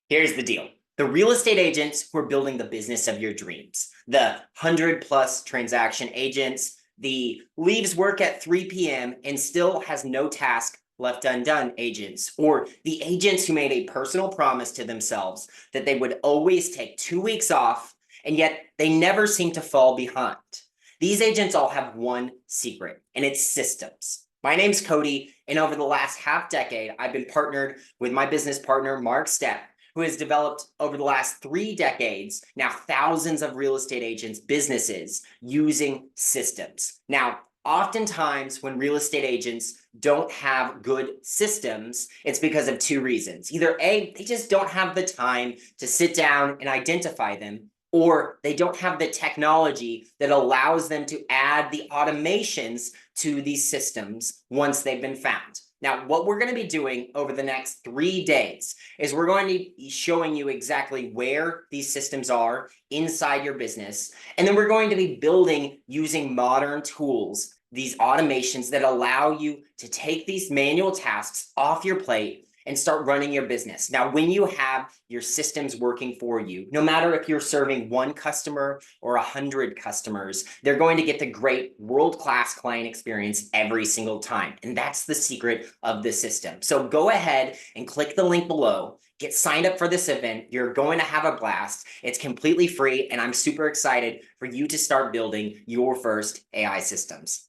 Here's the deal. The real estate agents who are building the business of your dreams, the 100+ transaction agents, the leaves work at 3 p.m. and still has no task left undone agents, or the agents who made a personal promise to themselves that they would always take 2 weeks off, and yet they never seem to fall behind. These agents all have one secret, and it's systems. My name's Cody, and over the last half decade, I've been partnered with my business partner, Mark Stepp, who has developed over the last 3 decades, now thousands of real estate agents' businesses using systems. Now, oftentimes when real estate agents don't have good systems, it's because of 2 reasons. Either A, they just don't have the time to sit down and identify them, or they don't have the technology that allows them to add the automations to these systems once they've been found. Now, what we're going to be doing over the next 3 days is we're going to be showing you exactly where these systems are inside your business. And then we're going to be building using modern tools, these automations that allow you to take these manual tasks off your plate and start running your business. Now, when you have your systems working for you, no matter if you're serving 1 customer or 100 customers, they're going to get the great world-class client experience every single time. And that's the secret of the system. So go ahead and click the link below. Get signed up for this event. You're going to have a blast. It's completely free, and I'm super excited for you to start building your first AI systems.